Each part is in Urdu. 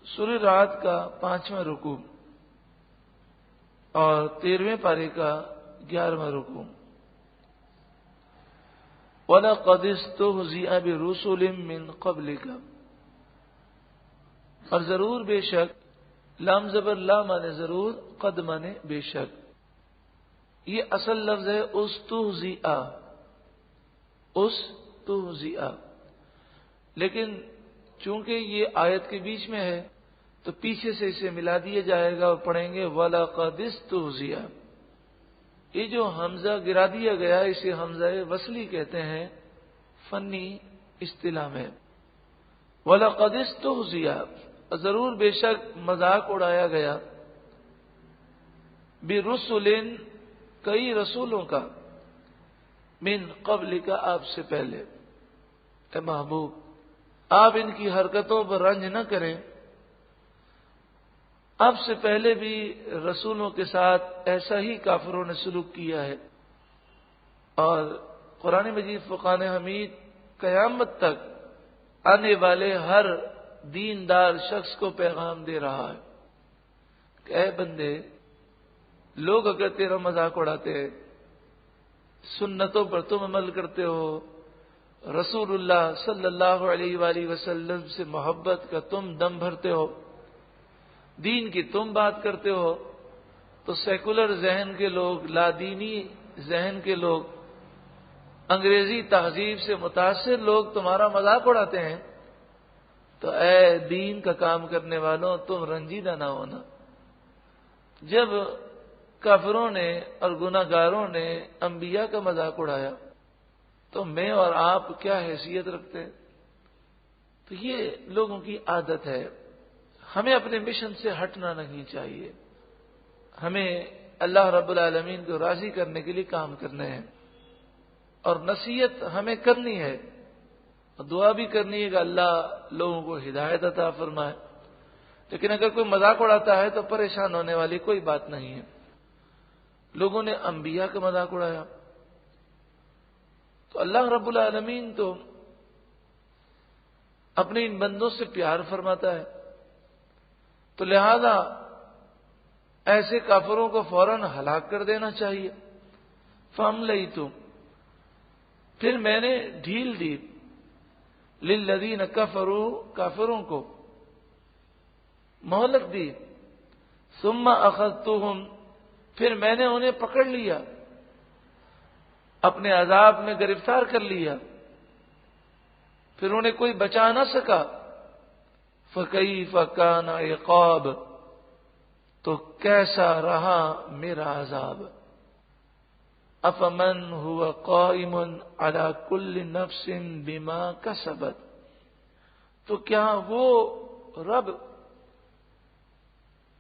سورہ رعد کا 5واں رکوع اور 13ویں پارے کا 11واں رکوع. وَلَقَدِ اسْتُهْزِئَ بِرُسُلٍ مِّن قَبْلِكَ، اور ضرور بے شک، لام زبر لا مانے ضرور، قد مانے بے شک. یہ اصل لفظ ہے استہزئ، لیکن چونکہ یہ آیت کے بیچ میں ہے تو پیچھے سے اسے ملا دیا جائے گا اور پڑھیں گے وَلَقَدِ اسْتُهْزِئَ. یہ جو حمزہ گرا دیا گیا اسے حمزہ وصلی کہتے ہیں فنی اصطلاح میں. وَلَقَدِ اسْتُهْزِئَ، ضرور بے شک مذاق اڑایا گیا، بِرُسُلٍ کئی رسولوں کا، من قبل کا آپ سے پہلے. اے محبوب آپ ان کی حرکتوں پر رنج نہ کریں، آپ سے پہلے بھی رسولوں کے ساتھ ایسا ہی کافروں نے سلوک کیا ہے. اور قرآن مجید فرقان حمید قیامت تک آنے والے ہر دیندار شخص کو پیغام دے رہا ہے کہ اے بندے، لوگ اگر تیرا مذاق اڑاتے ہیں، سنتوں پر تم عمل کرتے ہو، رسول اللہ صلی اللہ علیہ وآلہ وسلم سے محبت کا تم دم بھرتے ہو، دین کی تم بات کرتے ہو، تو سیکولر ذہن کے لوگ، لادینی ذہن کے لوگ، انگریزی تہذیب سے متاثر لوگ تمہارا مذاق اڑاتے ہیں. تو اے دین کا کام کرنے والوں، تم رنجیدہ نہ ہونا. جب کافروں نے اور گناہ گاروں نے انبیاء کا مذاق اڑایا تو میں اور آپ کیا حیثیت رکھتے ہیں؟ تو یہ لوگوں کی عادت ہے. ہمیں اپنے مشن سے ہٹنا نہیں چاہیے. ہمیں اللہ رب العالمین کو راضی کرنے کے لیے کام کرنے ہیں اور نصیحت ہمیں کرنی ہے اور دعا بھی کرنی ہے کہ اللہ لوگوں کو ہدایت عطا فرمائے. لیکن اگر کوئی مذاق اڑاتا ہے تو پریشان ہونے والی کوئی بات نہیں ہے. لوگوں نے انبیاء کا مذاق اڑایا تو اللہ رب العالمین تو اپنے ان بندوں سے پیار فرماتا ہے، تو لہذا ایسے کافروں کو فوراً ہلاک کر دینا چاہیے. فَأَمْلَيْتُ، پھر میں نے ڈھیل دی، لِلَّذِينَ كَفَرُوا، کافروں کو مہلت دی، ثُمَّ أَخَذْتُهُمْ، پھر میں نے انہیں پکڑ لیا، اپنے عذاب میں گرفتار کر لیا، پھر انہیں کوئی بچا نہ سکا. فَكَيْفَ كَانَ عِقَابِ، تو کیسا رہا میرا عذاب. أَفَمَنْ هُوَ قَائِمٌ عَلَى كُلِّ نَفْسٍ بِمَا كَسَبَتْ، تو کیا وہ رب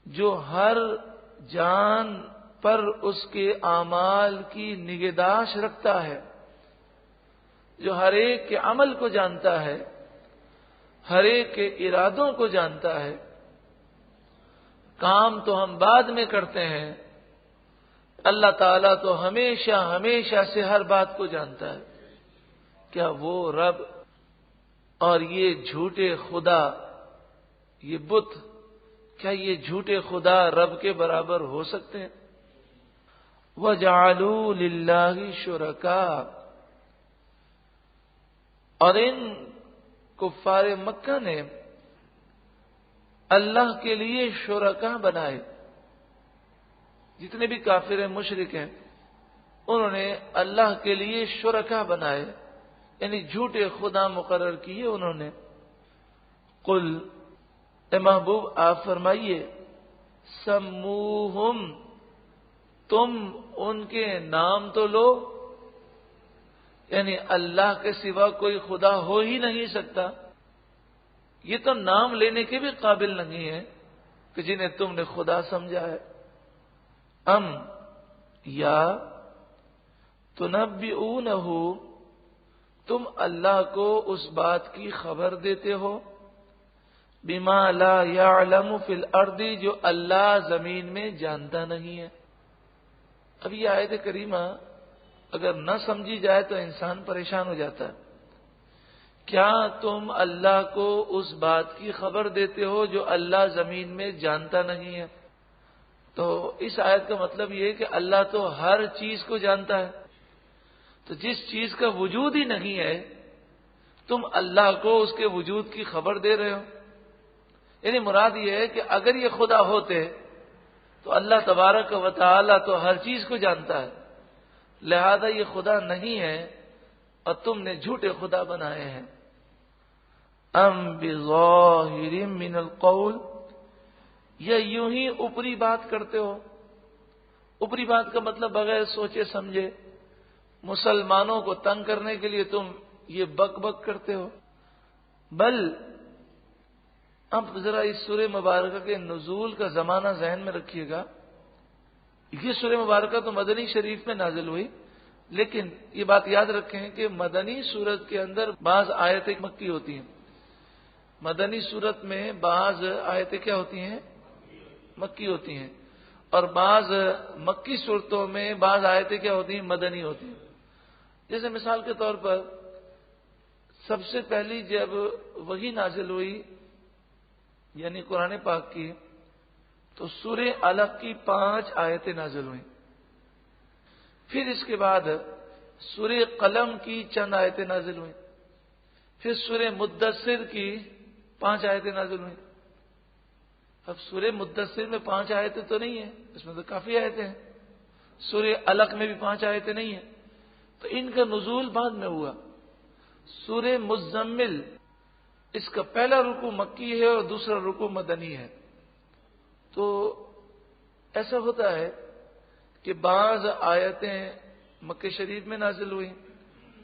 جو ہر جان پر اس کے اعمال کی نگہداشت رکھتا ہے، جو ہر ایک کے عمل کو جانتا ہے، ہر ایک کے ارادوں کو جانتا ہے. کام تو ہم بعد میں کرتے ہیں، اللہ تعالیٰ تو ہمیشہ ہمیشہ سے ہر بات کو جانتا ہے. کیا وہ رب اور یہ جھوٹے خدا، یہ بت، کیا یہ جھوٹے خدا رب کے برابر ہو سکتے ہیں؟ وَجَعَلُوا لِلَّهِ شُرَكَاءَ، اور ان کفار مکہ نے اللہ کے لیے شرکا بنائے. جتنے بھی کافر مشرک ہیں انہوں نے اللہ کے لیے شرکا بنائے، یعنی جھوٹے خدا مقرر کیے انہوں نے. قل، اے محبوب آپ فرمائیے، سموہم، تم ان کے نام تو لو، یعنی اللہ کے سوا کوئی خدا ہو ہی نہیں سکتا. یہ تو نام لینے کے بھی قابل نہیں ہے کہ جنہیں تم نے خدا سمجھا ہے. ام، یا تنبئونہ، تم اللہ کو اس بات کی خبر دیتے ہو، بما لا یعلم فی الارض، جو اللہ زمین میں جانتا نہیں ہے. اب یہ آیت کریمہ اگر نہ سمجھی جائے تو انسان پریشان ہو جاتا ہے کیا تم اللہ کو اس بات کی خبر دیتے ہو جو اللہ زمین میں جانتا نہیں ہے؟ تو اس آیت کا مطلب یہ ہے کہ اللہ تو ہر چیز کو جانتا ہے، تو جس چیز کا وجود ہی نہیں ہے تم اللہ کو اس کے وجود کی خبر دے رہے ہو۔ یعنی مراد یہ ہے کہ اگر یہ خدا ہوتے تو اللہ تبارک و تعالی تو ہر چیز کو جانتا ہے، لہذا یہ خدا نہیں ہے اور تم نے جھوٹے خدا بنائے ہیں۔ ام بظاہر من القول، یا یوں ہی اوپری بات کرتے ہو۔ اوپری بات کا مطلب بغیر سوچے سمجھے مسلمانوں کو تنگ کرنے کے لیے تم یہ بک بک کرتے ہو۔ بل اب ذرا اس سورہ مبارکہ کے نزول کا زمانہ ذہن میں رکھیے گا۔ یہ سورہ مبارکہ تو مدنی شریف میں نازل ہوئی، لیکن یہ بات یاد رکھیں کہ مدنی سورت کے اندر بعض آیتیں مکی ہوتی ہیں۔ مدنی سورت میں بعض آیتیں کیا ہوتی ہیں؟ مکی ہوتی ہیں، اور بعض مکی صورتوں میں بعض آیتیں کیا ہوتی ہیں؟ مدنی ہوتی ہیں۔ جیسے مثال کے طور پر سب سے پہلی جب وحی نازل ہوئی یعنی قرآن پاک کی، تو سورہ علق کی 5 آیتیں نازل ہوئیں۔ پھر اس کے بعد سورہ قلم کی چند آیتیں نازل ہوئیں، پھر سورہ مدثر کی 5 آیتیں نازل ہوئیں۔ اب سورہ مدثر میں 5 آیتیں تو نہیں ہیں، اس میں تو کافی آیتیں ہیں۔ سورہ علق میں بھی 5 آیتیں نہیں ہیں، تو ان کا نزول بعد میں ہوا۔ سورہ مزمل، اس کا پہلا رکوع مکی ہے اور دوسرا رکوع مدنی ہے۔ تو ایسا ہوتا ہے کہ بعض آیتیں مکہ شریف میں نازل ہوئی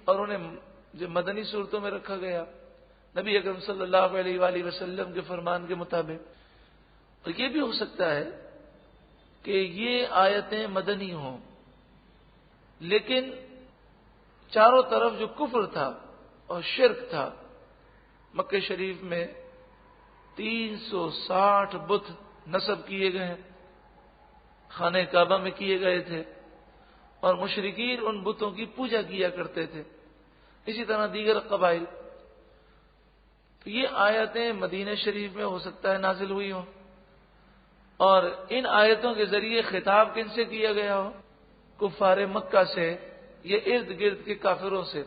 اور انہیں جو مدنی صورتوں میں رکھا گیا نبی اکرم صلی اللہ علیہ وآلہ وسلم کے فرمان کے مطابق۔ اور یہ بھی ہو سکتا ہے کہ یہ آیتیں مدنی ہوں، لیکن چاروں طرف جو کفر تھا اور شرک تھا، مکہ شریف میں 360 بت نصب کیے گئے ہیں، خانہ کعبہ میں کیے گئے تھے، اور مشرکین ان بتوں کی پوجا کیا کرتے تھے، اسی طرح دیگر قبائل۔ تو یہ آیتیں مدینہ شریف میں ہو سکتا ہے نازل ہوئی ہوں، اور ان آیتوں کے ذریعے خطاب کن سے کیا گیا ہو؟ کفار مکہ سے، یہ ارد گرد کے کافروں سے،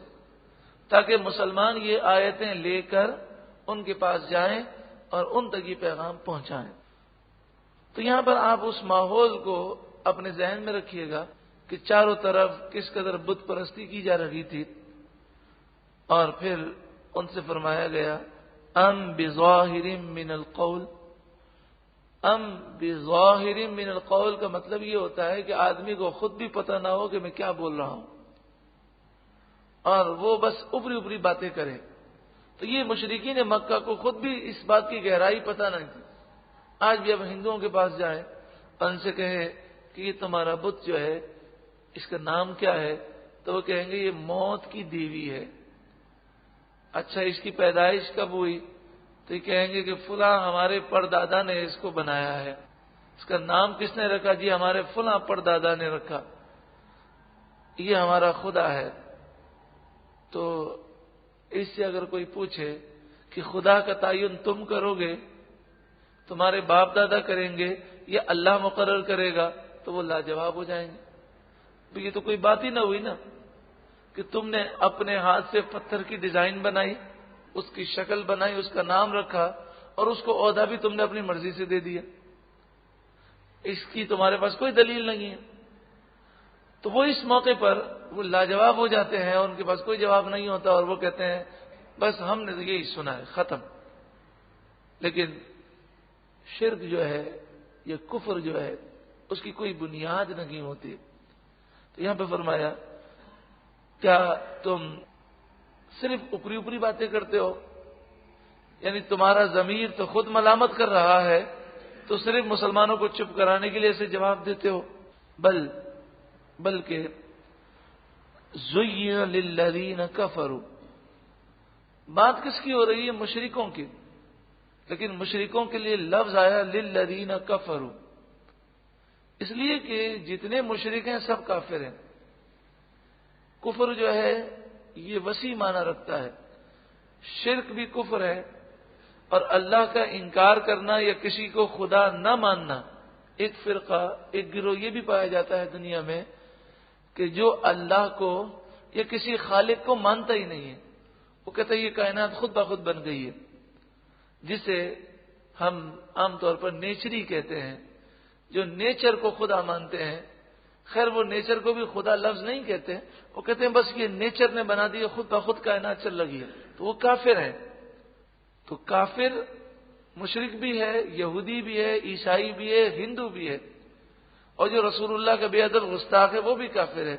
تاکہ مسلمان یہ آیتیں لے کر ان کے پاس جائیں اور ان تک یہ پیغام پہنچائیں۔ تو یہاں پر آپ اس ماحول کو اپنے ذہن میں رکھیے گا کہ چاروں طرف کس قدر بت پرستی کی جا رہی تھی، اور پھر ان سے فرمایا گیا ام بظاہر من القول۔ ام بظاہر من القول کا مطلب یہ ہوتا ہے کہ آدمی کو خود بھی پتہ نہ ہو کہ میں کیا بول رہا ہوں، اور وہ بس اوپری اوپری باتیں کرے۔ تو یہ مشرکین مکہ کو خود بھی اس بات کی گہرائی پتہ نہیں تھی۔ آج بھی اب ہندوؤں کے پاس جائیں اور ان سے کہیں کہ یہ تمہارا بت جو ہے اس کا نام کیا ہے، تو وہ کہیں گے یہ موت کی دیوی ہے۔ اچھا، اس کی پیدائش کب ہوئی؟ تو یہ کہیں گے کہ فلاں ہمارے پردادا نے اس کو بنایا ہے۔ اس کا نام کس نے رکھا؟ جی ہمارے فلاں پردادا نے رکھا، یہ ہمارا خدا ہے۔ تو اس سے اگر کوئی پوچھے کہ خدا کا تعین تم کرو گے، تمہارے باپ دادا کریں گے یا اللہ مقرر کرے گا، تو وہ لاجواب ہو جائیں گے۔ تو یہ تو کوئی بات ہی نہ ہوئی نا کہ تم نے اپنے ہاتھ سے پتھر کی ڈیزائن بنائی، اس کی شکل بنائی، اس کا نام رکھا، اور اس کو عہدہ بھی تم نے اپنی مرضی سے دے دیا۔ اس کی تمہارے پاس کوئی دلیل نہیں ہے۔ تو وہ اس موقع پر وہ لاجواب ہو جاتے ہیں، ان کے پاس کوئی جواب نہیں ہوتا، اور وہ کہتے ہیں بس ہم نے تو یہی سنا ہے، ختم۔ لیکن شرک جو ہے یا کفر جو ہے اس کی کوئی بنیاد نہیں ہوتی۔ تو یہاں پہ فرمایا کیا تم صرف اوپری اوپری باتیں کرتے ہو؟ یعنی تمہارا ضمیر تو خود ملامت کر رہا ہے، تو صرف مسلمانوں کو چپ کرانے کے لیے اسے جواب دیتے ہو؟ بلکہ زین للذین کفروا، بات کس کی ہو رہی ہے؟ مشرکوں کی، لیکن مشرکوں کے لیے لفظ آیا للذین کفروا، اس لیے کہ جتنے مشرک ہیں سب کافر ہیں۔ کفر جو ہے یہ وسیع معنی رکھتا ہے، شرک بھی کفر ہے، اور اللہ کا انکار کرنا یا کسی کو خدا نہ ماننا، ایک فرقہ، ایک گروہ یہ بھی پایا جاتا ہے دنیا میں کہ جو اللہ کو یا کسی خالق کو مانتا ہی نہیں ہے، وہ کہتا ہے یہ کائنات خود بخود بن گئی ہے، جسے ہم عام طور پر نیچری کہتے ہیں، جو نیچر کو خدا مانتے ہیں۔ خیر وہ نیچر کو بھی خدا لفظ نہیں کہتے، وہ کہتے ہیں بس یہ نیچر نے بنا دی، خود بخود کائنات چل لگی ہے، تو وہ کافر ہیں۔ تو کافر مشرک بھی ہے، یہودی بھی ہے، عیسائی بھی ہے، ہندو بھی ہے، اور جو رسول اللہ کا بے ادب گستاخ ہے وہ بھی کافر ہے،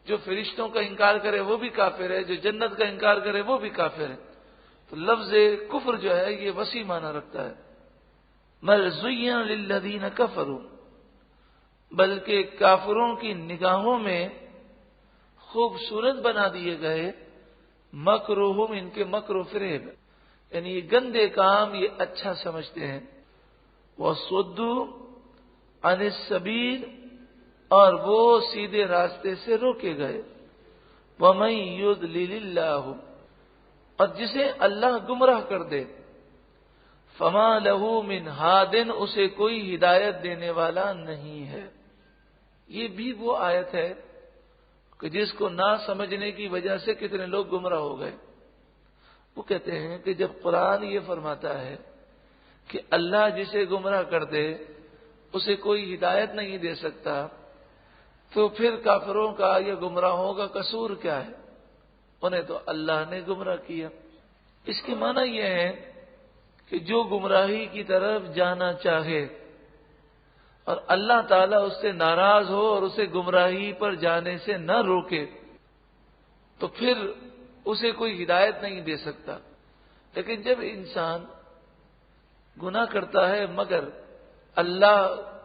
جو فرشتوں کا انکار کرے وہ بھی کافر ہے، جو جنت کا انکار کرے وہ بھی کافر ہے۔ تو لفظ کفر جو ہے یہ وسیع معنی رکھتا ہے۔ بل زین للذین کفروا، بلکہ کافروں کی نگاہوں میں خوبصورت بنا دیے گئے مکروہم، ان کے مکر و فریب، یعنی یہ گندے کام یہ اچھا سمجھتے ہیں۔ وَصُدُّوا عَنِ السَّبِيلِ، اور وہ سیدھے راستے سے روکے گئے۔ وَمَن يُضْلِلِ اللَّهُ، اور جسے اللہ گمراہ کر دے، فَمَا لَهُ مِنْ هَادٍ، اسے کوئی ہدایت دینے والا نہیں ہے۔ یہ بھی وہ آیت ہے کہ جس کو نہ سمجھنے کی وجہ سے کتنے لوگ گمراہ ہو گئے۔ وہ کہتے ہیں کہ جب قرآن یہ فرماتا ہے کہ اللہ جسے گمراہ کر دے اسے کوئی ہدایت نہیں دے سکتا، تو پھر کافروں کا یا گمراہوں کا قصور کیا ہے؟ انہیں تو اللہ نے گمراہ کیا۔ اس کے معنی یہ ہے کہ جو گمراہی کی طرف جانا چاہے اور اللہ تعالیٰ اس سے ناراض ہو اور اسے گمراہی پر جانے سے نہ روکے تو پھر اسے کوئی ہدایت نہیں دے سکتا۔ لیکن جب انسان گناہ کرتا ہے مگر اللہ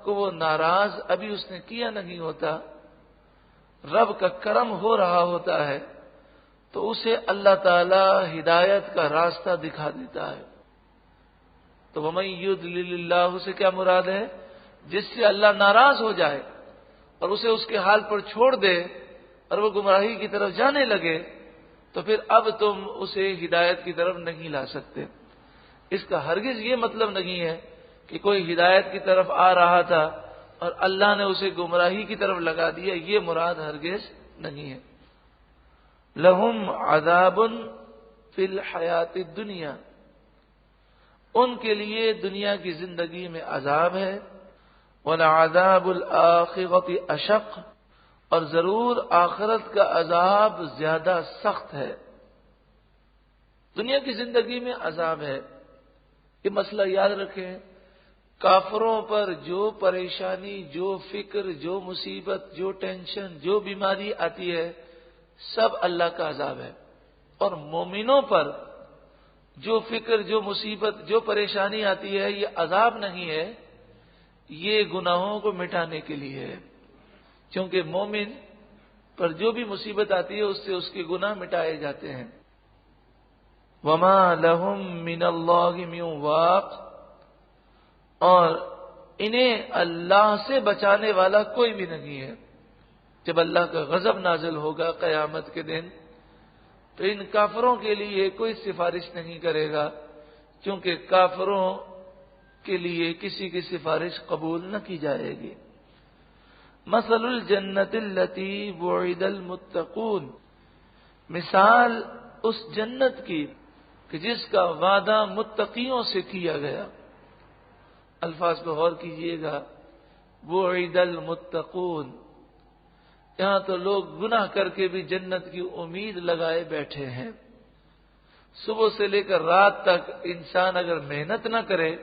کو وہ ناراض ابھی اس نے کیا نہیں ہوتا، رب کا کرم ہو رہا ہوتا ہے، تو اسے اللہ تعالی ہدایت کا راستہ دکھا دیتا ہے۔ تو وَمَن يُضْلِلِ اللَّهُ سے کیا مراد ہے؟ جس سے اللہ ناراض ہو جائے اور اسے اس کے حال پر چھوڑ دے اور وہ گمراہی کی طرف جانے لگے، تو پھر اب تم اسے ہدایت کی طرف نہیں لا سکتے۔ اس کا ہرگز یہ مطلب نہیں ہے کہ کوئی ہدایت کی طرف آ رہا تھا اور اللہ نے اسے گمراہی کی طرف لگا دیا، یہ مراد ہرگز نہیں ہے۔ لہم عذاب فی الحیات الدنیا، ان کے لیے دنیا کی زندگی میں عذاب ہے، وَلَعَذَابُ الْآخِرَةِ أَشَقُّ، اور ضرور آخرت کا عذاب زیادہ سخت ہے۔ دنیا کی زندگی میں عذاب ہے، یہ مسئلہ یاد رکھیں۔ کافروں پر جو پریشانی، جو فکر، جو مصیبت، جو ٹینشن، جو بیماری آتی ہے، سب اللہ کا عذاب ہے، اور مومنوں پر جو فکر، جو مصیبت، جو پریشانی آتی ہے یہ عذاب نہیں ہے، یہ گناہوں کو مٹانے کے لیے ہے، کیونکہ مومن پر جو بھی مصیبت آتی ہے اس سے اس کے گناہ مٹائے جاتے ہیں۔ وَمَا لَهُم مِّنَ اللَّهِ مِن وَاقٍ، اور انہیں اللہ سے بچانے والا کوئی بھی نہیں ہے۔ جب اللہ کا غضب نازل ہوگا قیامت کے دن تو ان کافروں کے لیے کوئی سفارش نہیں کرے گا، کیونکہ کافروں کے لیے کسی کی سفارش قبول نہ کی جائے گی۔ مثل الجنت التی وعد المتقون، مثال اس جنت کی کہ جس کا وعدہ متقیوں سے کیا گیا۔ الفاظ پہ غور کیجئے گا، وعد المتقون، یہاں تو لوگ گناہ کر کے بھی جنت کی امید لگائے بیٹھے ہیں۔ صبح سے لے کر رات تک انسان اگر محنت نہ کرے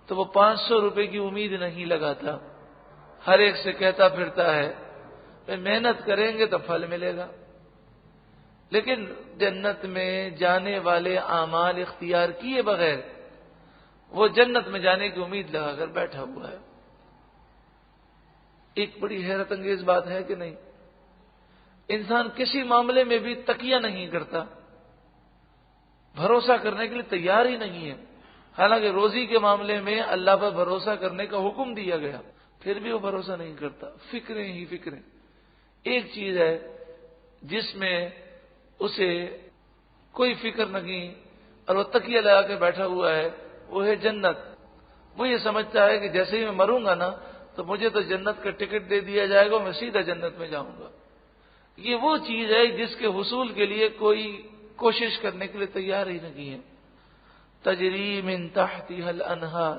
تو وہ 500 روپے کی امید نہیں لگاتا، ہر ایک سے کہتا پھرتا ہے میں محنت کریں گے تو پھل ملے گا، لیکن جنت میں جانے والے اعمال اختیار کیے بغیر وہ جنت میں جانے کی امید لگا کر بیٹھا ہوا ہے۔ ایک بڑی حیرت انگیز بات ہے کہ نہیں؟ انسان کسی معاملے میں بھی تکیہ نہیں کرتا، بھروسہ کرنے کے لیے تیار ہی نہیں ہے، حالانکہ روزی کے معاملے میں اللہ پر بھروسہ کرنے کا حکم دیا گیا، پھر بھی وہ بھروسہ نہیں کرتا، فکریں ہی فکریں۔ ایک چیز ہے جس میں اسے کوئی فکر نہیں، اور وہ تکیہ لگا کے بیٹھا ہوا ہے، وہ ہے جنت۔ وہ یہ سمجھتا ہے کہ جیسے ہی میں مروں گا نا تو مجھے تو جنت کا ٹکٹ دے دیا جائے گا، میں سیدھا جنت میں جاؤں گا۔ یہ وہ چیز ہے جس کے حصول کے لیے کوئی کوشش کرنے کے لیے تیار ہی نہیں ہے۔ تجری من تحتها الانہار،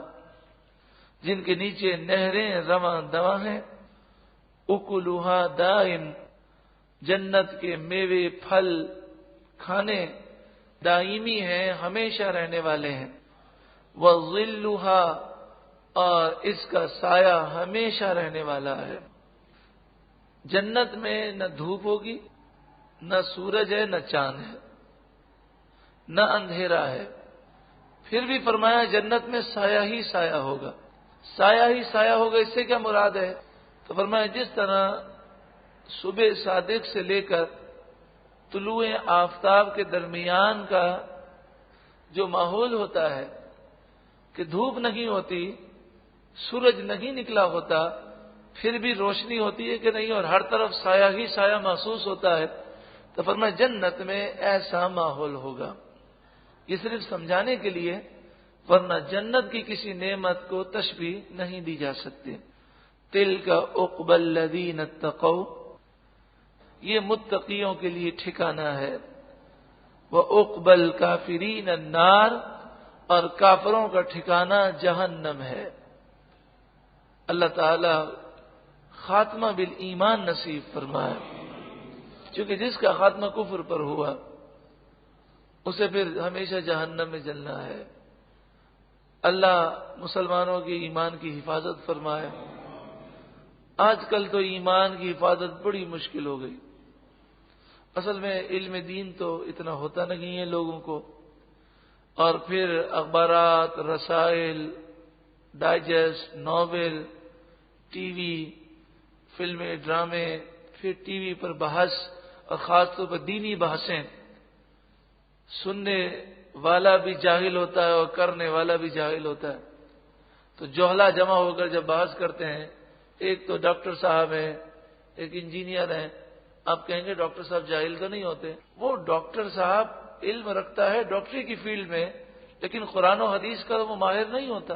جن کے نیچے نہریں رواں دواں ہیں، اکلھا دائم، جنت کے میوے پھل کھانے دائمی ہیں، ہمیشہ رہنے والے ہیں، وظلھا، اور اس کا سایہ ہمیشہ رہنے والا ہے۔ جنت میں نہ دھوپ ہوگی، نہ سورج ہے، نہ چاند ہے، نہ اندھیرا ہے۔ پھر بھی فرمایا جنت میں سایہ ہی سایہ ہوگا۔ سایہ ہی سایہ ہوگا، اس سے کیا مراد ہے؟ تو فرمایا جس طرح صبح صادق سے لے کر طلوع آفتاب کے درمیان کا جو ماحول ہوتا ہے کہ دھوپ نہیں ہوتی، سورج نہیں نکلا ہوتا، پھر بھی روشنی ہوتی ہے کہ نہیں، اور ہر طرف سایہ ہی سایہ محسوس ہوتا ہے، تو فرمایا جنت میں ایسا ماحول ہوگا۔ یہ صرف سمجھانے کے لیے، ورنہ جنت کی کسی نعمت کو تشبیہ نہیں دی جا سکتی۔ تلک عقبی الذین اتقوا، یہ متقیوں کے لیے ٹھکانہ ہے، وعقبی الکافرین النار، اور کافروں کا ٹھکانہ جہنم ہے۔ اللہ تعالی خاتمہ بالایمان نصیب فرمائے، کیونکہ جس کا خاتمہ کفر پر ہوا اسے پھر ہمیشہ جہنم میں جلنا ہے۔ اللہ مسلمانوں کے ایمان کی حفاظت فرمائے۔ آج کل تو ایمان کی حفاظت بڑی مشکل ہو گئی۔ اصل میں علم دین تو اتنا ہوتا نہیں ہے لوگوں کو، اور پھر اخبارات، رسائل، ڈائجسٹ، ناول، ٹی وی، فلمیں، ڈرامے، پھر ٹی وی پر بحث، اور خاص طور پر دینی بحثیں، سننے والا بھی جاہل ہوتا ہے اور کرنے والا بھی جاہل ہوتا ہے۔ تو جوہلا جمع ہو کر جب بحث کرتے ہیں، ایک تو ڈاکٹر صاحب ہیں، ایک انجینئر ہیں، آپ کہیں گے ڈاکٹر صاحب جاہل تو نہیں ہوتے؟ وہ ڈاکٹر صاحب علم رکھتا ہے ڈاکٹری کی فیلڈ میں، لیکن قرآن و حدیث کا وہ ماہر نہیں ہوتا۔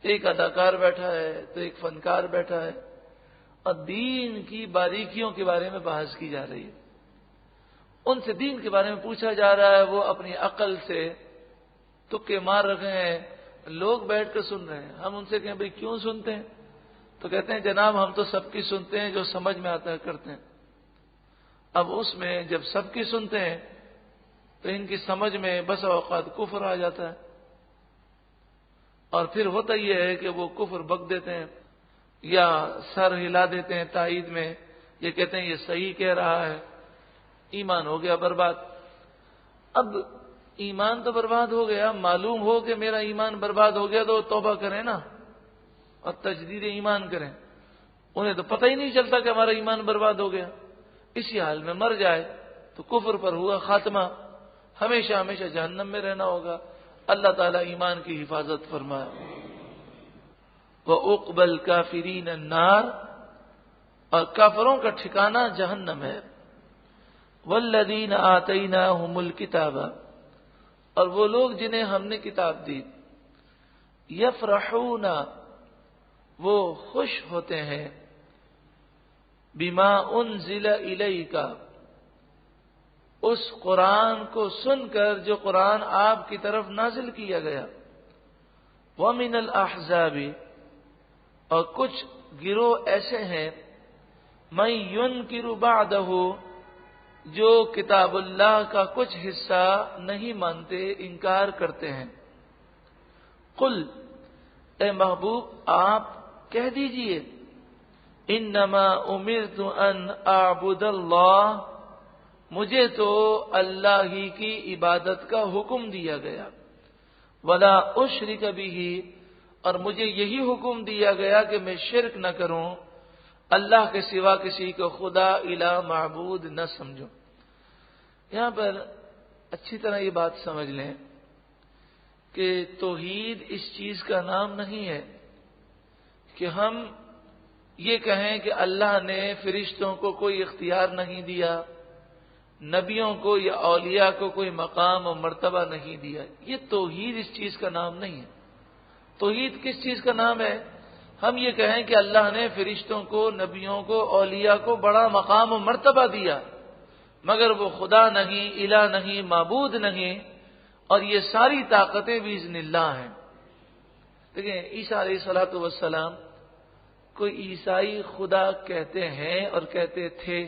ایک اداکار بیٹھا ہے تو ایک فنکار بیٹھا ہے، اور دین کی باریکیوں کے بارے میں بحث کی جا رہی ہے۔ ان سے دین کے بارے میں پوچھا جا رہا ہے، وہ اپنی عقل سے تکے مار رکھے ہیں، لوگ بیٹھ کر سن رہے ہیں۔ ہم ان سے کہیں بھئی کیوں سنتے ہیں؟ تو کہتے ہیں جناب ہم تو سب کی سنتے ہیں، جو سمجھ میں آتا ہے کرتے ہیں۔ اب اس میں جب سب کی سنتے ہیں تو ان کی سمجھ میں بس اوقات کفر آ جاتا ہے، اور پھر ہوتا یہ ہے کہ وہ کفر بک دیتے ہیں یا سر ہلا دیتے ہیں تائید میں، یہ کہتے ہیں یہ صحیح کہہ رہا ہے، ایمان ہو گیا برباد۔ اب ایمان تو برباد ہو گیا، معلوم ہو کہ میرا ایمان برباد ہو گیا تو توبہ کریں نا اور تجدید ایمان کریں۔ انہیں تو پتہ ہی نہیں چلتا کہ ہمارا ایمان برباد ہو گیا، اسی حال میں مر جائے تو کفر پر ہوا خاتمہ، ہمیشہ ہمیشہ جہنم میں رہنا ہوگا۔ اللہ تعالیٰ ایمان کی حفاظت فرمائے۔ وَعُقْبَى الْكَافِرِينَ النَّارِ، اور کافروں کا ٹھکانہ جہنم ہے۔ وَالَّذِينَ آتَيْنَاهُمُ الْكِتَابَ، اور وہ لوگ جنہیں ہم نے کتاب دی، یفرحون، وہ خوش ہوتے ہیں، بما انزل الیک، اس قرآن کو سن کر جو قرآن آپ کی طرف نازل کیا گیا، ومن الاحزاب، اور کچھ گروہ ایسے ہیں، من ینکر بعدہ، جو کتاب اللہ کا کچھ حصہ نہیں مانتے، انکار کرتے ہیں۔ قل، اے محبوب آپ کہہ دیجئے، انما امرت ان اعبد اللہ، مجھے تو اللہ ہی کی عبادت کا حکم دیا گیا، ولا اشرک بہ، اور مجھے یہی حکم دیا گیا کہ میں شرک نہ کروں، اللہ کے سوا کسی کو خدا الہ معبود نہ سمجھوں۔ یہاں پر اچھی طرح یہ بات سمجھ لیں کہ توحید اس چیز کا نام نہیں ہے کہ ہم یہ کہیں کہ اللہ نے فرشتوں کو کوئی اختیار نہیں دیا، نبیوں کو یا اولیاء کو کوئی مقام و مرتبہ نہیں دیا۔ یہ توحید اس چیز کا نام نہیں ہے۔ توحید کس چیز کا نام ہے؟ ہم یہ کہیں کہ اللہ نے فرشتوں کو، نبیوں کو، اولیاء کو بڑا مقام و مرتبہ دیا، مگر وہ خدا نہیں، الہ نہیں، معبود نہیں، اور یہ ساری طاقتیں باذن اللہ ہیں۔ دیکھیں عیسیٰ علیہ الصلوۃ والسلام کوئی عیسائی خدا کہتے ہیں اور کہتے تھے،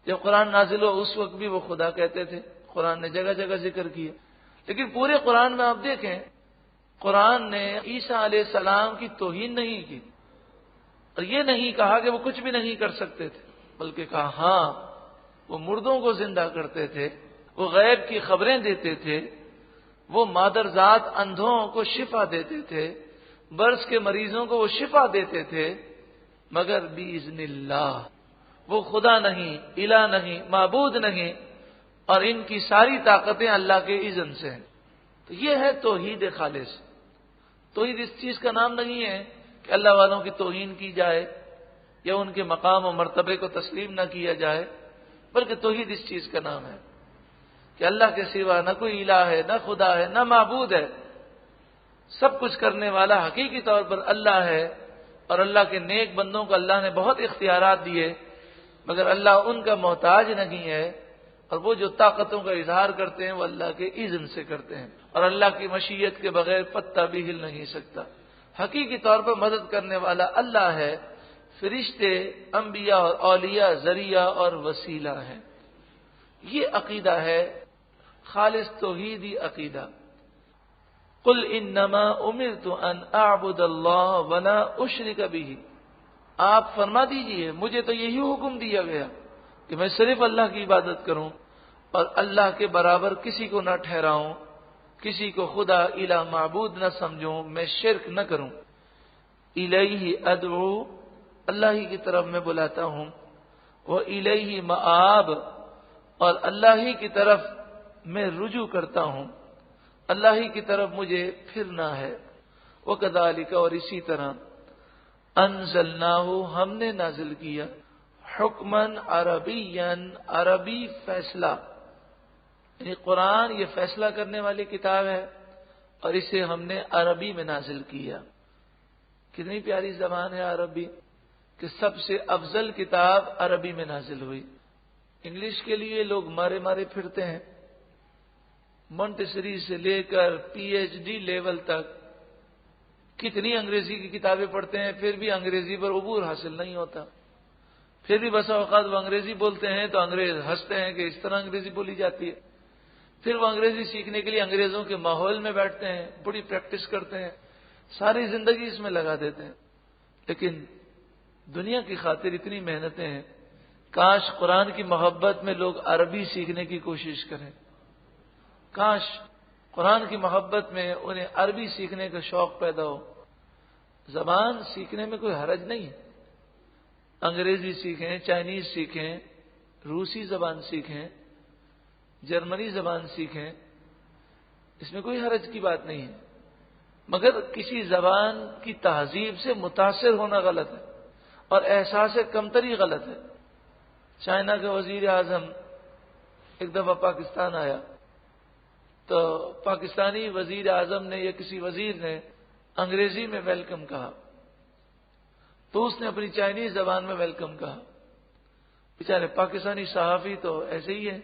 جب قرآن نازل ہو اس وقت بھی وہ خدا کہتے تھے، قرآن نے جگہ جگہ ذکر کیا، لیکن پورے قرآن میں آپ دیکھیں قرآن نے عیسیٰ علیہ السلام کی توہین نہیں کی، اور یہ نہیں کہا کہ وہ کچھ بھی نہیں کر سکتے تھے، بلکہ کہا ہاں وہ مردوں کو زندہ کرتے تھے، وہ غیب کی خبریں دیتے تھے، وہ مادرزاد اندھوں کو شفا دیتے تھے، برس کے مریضوں کو وہ شفا دیتے تھے، مگر باذن اللہ وہ خدا نہیں، الہ نہیں، معبود نہیں، اور ان کی ساری طاقتیں اللہ کے اذن سے ہیں۔ تو یہ ہے توحید خالص۔ توحید اس چیز کا نام نہیں ہے کہ اللہ والوں کی توہین کی جائے یا ان کے مقام و مرتبے کو تسلیم نہ کیا جائے، بلکہ توحید اس چیز کا نام ہے کہ اللہ کے سوا نہ کوئی الہ ہے، نہ خدا ہے، نہ معبود ہے، سب کچھ کرنے والا حقیقی طور پر اللہ ہے، اور اللہ کے نیک بندوں کو اللہ نے بہت اختیارات دیے، مگر اللہ ان کا محتاج نہیں ہے، اور وہ جو طاقتوں کا اظہار کرتے ہیں وہ اللہ کے اذن سے کرتے ہیں، اور اللہ کی مشیت کے بغیر پتہ بھی ہل نہیں سکتا۔ حقیقی طور پر مدد کرنے والا اللہ ہے، فرشتے، انبیاء اور اولیاء ذریعہ اور وسیلہ ہیں۔ یہ عقیدہ ہے خالص توحیدی عقیدہ۔ قل انما امرت ان اعبد اللہ ولا اشرک به، آپ فرما دیجئے مجھے تو یہی حکم دیا گیا کہ میں صرف اللہ کی عبادت کروں اور اللہ کے برابر کسی کو نہ ٹھہراؤں، کسی کو خدا الہ معبود نہ سمجھوں، میں شرک نہ کروں۔ الیہ ادعو، اللہ ہی کی طرف میں بلاتا ہوں، وَإِلَيْهِ مآب، اور اللہ ہی کی طرف میں رجوع کرتا ہوں، اللہ ہی کی طرف مجھے پھرنا ہے۔ وَكَذَلِكَ، اور اسی طرح انزلناہ، ہم نے نازل کیا، حکمن عربین، عربی فیصلہ، یعنی قرآن یہ فیصلہ کرنے والی کتاب ہے، اور اسے ہم نے عربی میں نازل کیا۔ کتنی پیاری زبان ہے عربی، کہ سب سے افضل کتاب عربی میں نازل ہوئی۔ انگلش کے لیے لوگ مارے مارے پھرتے ہیں، مونٹیسری سے لے کر پی ایچ ڈی لیول تک کتنی انگریزی کی کتابیں پڑھتے ہیں، پھر بھی انگریزی پر عبور حاصل نہیں ہوتا، پھر بھی بسا اوقات وہ انگریزی بولتے ہیں تو انگریز ہنستے ہیں کہ اس طرح انگریزی بولی جاتی ہے، پھر وہ انگریزی سیکھنے کے لیے انگریزوں کے ماحول میں بیٹھتے ہیں، بڑی پریکٹس کرتے ہیں، ساری زندگی اس میں لگا دیتے ہیں، لیکن دنیا کی خاطر اتنی محنتیں ہیں، کاش قرآن کی محبت میں لوگ عربی سیکھنے کی کوشش کریں، کاش قرآن کی محبت میں انہیں عربی سیکھنے کا شوق پیدا ہو۔ زبان سیکھنے میں کوئی حرج نہیں ہے، انگریزی سیکھیں، چائنیز سیکھیں، روسی زبان سیکھیں، جرمنی زبان سیکھیں، اس میں کوئی حرج کی بات نہیں ہے، مگر کسی زبان کی تہذیب سے متاثر ہونا غلط ہے، اور احساس کمتری غلط ہے۔ چائنا کا وزیر اعظم ایک دفعہ پاکستان آیا تو پاکستانی وزیر اعظم نے یا کسی وزیر نے انگریزی میں ویلکم کہا، تو اس نے اپنی چائنیز زبان میں ویلکم کہا۔ بیچارے پاکستانی صحافی تو ایسے ہی ہے،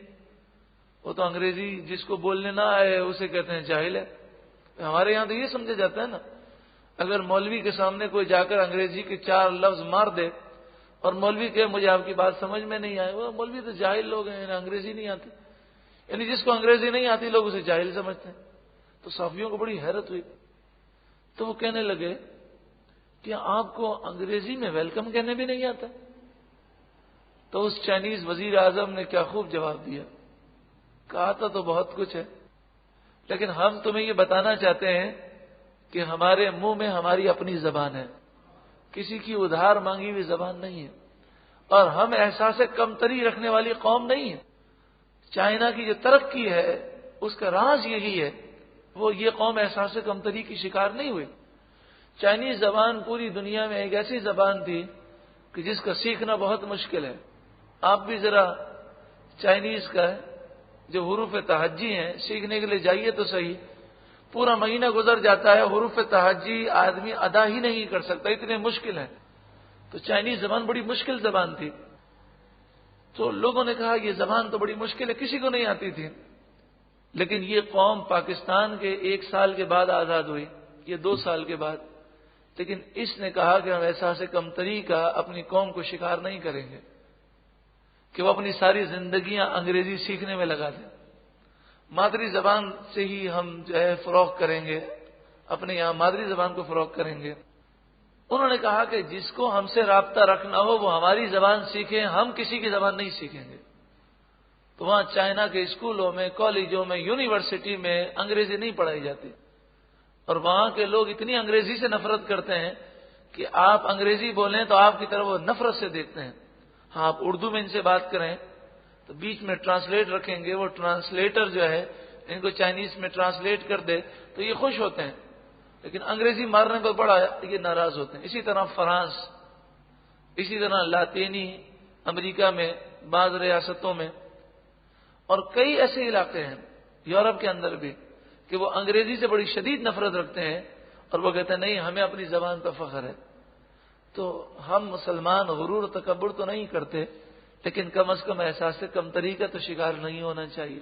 وہ تو انگریزی جس کو بولنے نہ آئے اسے کہتے ہیں جاہل ہے۔ ہمارے یہاں تو یہ سمجھا جاتا ہے نا، اگر مولوی کے سامنے کوئی جا کر انگریزی کے 4 لفظ مار دے اور مولوی کہے مجھے آپ کی بات سمجھ میں نہیں آئے، وہ مولوی تو جاہل لوگ ہیں، انگریزی نہیں آتی، یعنی جس کو انگریزی نہیں آتی لوگ اسے جاہل سمجھتے ہیں۔ تو صحافیوں کو بڑی حیرت ہوئی، تو وہ کہنے لگے کہ آپ کو انگریزی میں ویلکم کہنے بھی نہیں آتا؟ تو اس چائنیز وزیر اعظم نے کیا خوب جواب دیا، کہا تھا تو بہت کچھ ہے، لیکن ہم تمہیں یہ بتانا چاہتے ہیں کہ ہمارے منہ میں ہماری اپنی زبان ہے، کسی کی ادھار مانگی ہوئی زبان نہیں ہے، اور ہم احساس کمتری رکھنے والی قوم نہیں ہے۔ چائنا کی جو ترقی ہے اس کا راز یہی ہے، وہ یہ قوم احساس کمتری کی شکار نہیں ہوئی۔ چائنیز زبان پوری دنیا میں ایک ایسی زبان تھی کہ جس کا سیکھنا بہت مشکل ہے۔ آپ بھی ذرا چائنیز کا ہے، جو حروف تہجی ہیں سیکھنے کے لیے جائیے تو صحیح، پورا مہینہ گزر جاتا ہے، حروف تہجی آدمی ادا ہی نہیں کر سکتا، اتنے مشکل ہیں۔ تو چائنیز زبان بڑی مشکل زبان تھی، تو لوگوں نے کہا یہ زبان تو بڑی مشکل ہے، کسی کو نہیں آتی تھی۔ لیکن یہ قوم پاکستان کے 1 سال کے بعد آزاد ہوئی، یہ 2 سال کے بعد، لیکن اس نے کہا کہ ہم احساس کمتری کا اپنی قوم کو شکار نہیں کریں گے کہ وہ اپنی ساری زندگیاں انگریزی سیکھنے میں لگا دیں، مادری زبان سے ہی ہم جو ہے فروغ کریں گے، اپنے یہاں مادری زبان کو فروغ کریں گے۔ انہوں نے کہا کہ جس کو ہم سے رابطہ رکھنا ہو وہ ہماری زبان سیکھیں، ہم کسی کی زبان نہیں سیکھیں گے۔ تو وہاں چائنا کے اسکولوں میں، کالجوں میں، یونیورسٹی میں انگریزی نہیں پڑھائی جاتی، اور وہاں کے لوگ اتنی انگریزی سے نفرت کرتے ہیں کہ آپ انگریزی بولیں تو آپ کی طرف وہ نفرت سے دیکھتے ہیں۔ ہاں، آپ اردو میں ان سے بات کریں تو بیچ میں ٹرانسلیٹ رکھیں گے، وہ ٹرانسلیٹر جو ہے ان کو چائنیز میں ٹرانسلیٹ کر دے تو یہ خوش ہوتے ہیں، لیکن انگریزی مارنے پر بڑا یہ ناراض ہوتے ہیں۔ اسی طرح فرانس، اسی طرح لاطینی امریکہ میں بعض ریاستوں میں، اور کئی ایسے علاقے ہیں یورپ کے اندر بھی کہ وہ انگریزی سے بڑی شدید نفرت رکھتے ہیں، اور وہ کہتے ہیں نہیں ہمیں اپنی زبان پر فخر ہے۔ تو ہم مسلمان غرور و تکبر تو نہیں کرتے، لیکن کم از کم احساس کمتری کا تو شکار نہیں ہونا چاہیے۔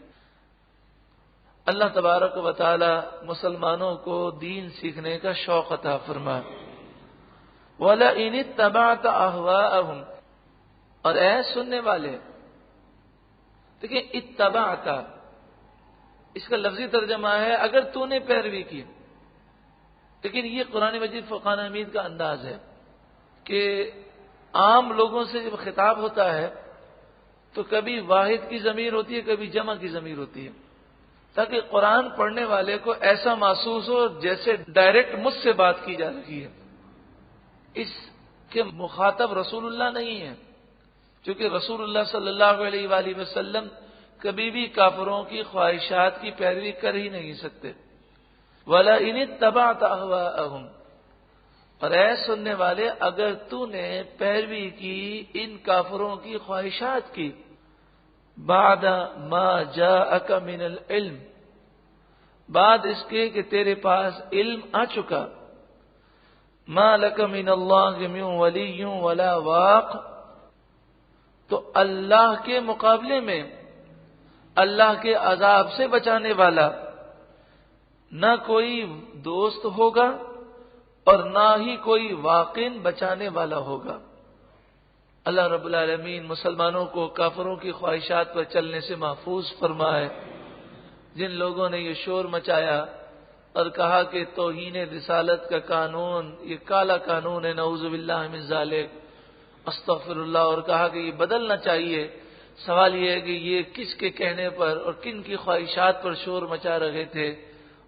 اللہ تبارک و تعالی مسلمانوں کو دین سیکھنے کا شوق عطا فرمائے۔ وَلَئِنِ اتَّبَعْتَ أَهْوَاءَهُمْ، اور اے سننے والے، دیکھیں اتبعت، اس کا لفظی ترجمہ ہے اگر تو نے پیروی کی، لیکن یہ قرآن مجید فرقان حمید کا انداز ہے کہ عام لوگوں سے جب خطاب ہوتا ہے تو کبھی واحد کی ضمیر ہوتی ہے، کبھی جمع کی ضمیر ہوتی ہے، تاکہ قرآن پڑھنے والے کو ایسا محسوس ہو جیسے ڈائریکٹ مجھ سے بات کی جا رہی ہے۔ اس کے مخاطب رسول اللہ نہیں ہے، کیونکہ رسول اللہ صلی اللہ علیہ وآلہ وسلم کبھی بھی کافروں کی خواہشات کی پیروی کر ہی نہیں سکتے۔ وَلَئِنِ اتَّبَعْتَ أَهْوَاءَهُمْ، اور اے سننے والے اگر تو نے پیروی کی ان کافروں کی خواہشات کی، بعد ما جاءک من العلم، بعد اس کے کہ تیرے پاس علم آ چکا، ما لک من اللہ من ولی ولا واق، تو اللہ کے مقابلے میں اللہ کے عذاب سے بچانے والا نہ کوئی دوست ہوگا اور نہ ہی کوئی واقعن بچانے والا ہوگا۔ اللہ رب العالمین مسلمانوں کو کافروں کی خواہشات پر چلنے سے محفوظ فرمائے۔ جن لوگوں نے یہ شور مچایا اور کہا کہ توہین رسالت کا قانون یہ کالا قانون ہے، نعوذ باللہ من ذالک، استغفر اللہ، اور کہا کہ یہ بدلنا چاہیے، سوال یہ ہے کہ یہ کس کے کہنے پر اور کن کی خواہشات پر شور مچا رہے تھے،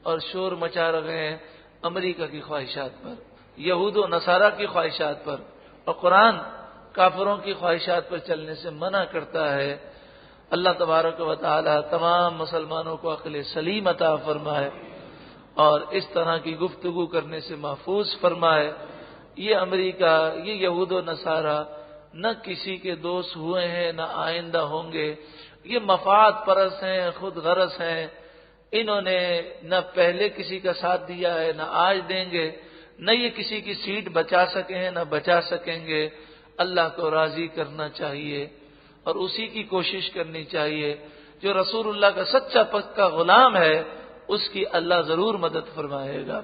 اور شور مچا رہے ہیں امریکہ کی خواہشات پر، یہود و نصارہ کی خواہشات پر، اور قرآن کافروں کی خواہشات پر چلنے سے منع کرتا ہے۔ اللہ تبارک و تعالی تمام مسلمانوں کو عقل سلیم عطا فرمائے اور اس طرح کی گفتگو کرنے سے محفوظ فرمائے۔ یہ امریکہ، یہ یہود و نصارہ نہ کسی کے دوست ہوئے ہیں نہ آئندہ ہوں گے، یہ مفاد پرست ہیں، خود غرض ہیں، انہوں نے نہ پہلے کسی کا ساتھ دیا ہے نہ آج دیں گے، نہ یہ کسی کی سیٹ بچا سکے ہیں نہ بچا سکیں گے۔ اللہ کو راضی کرنا چاہیے اور اسی کی کوشش کرنی چاہیے۔ جو رسول اللہ کا سچا پکا غلام ہے اس کی اللہ ضرور مدد فرمائے گا۔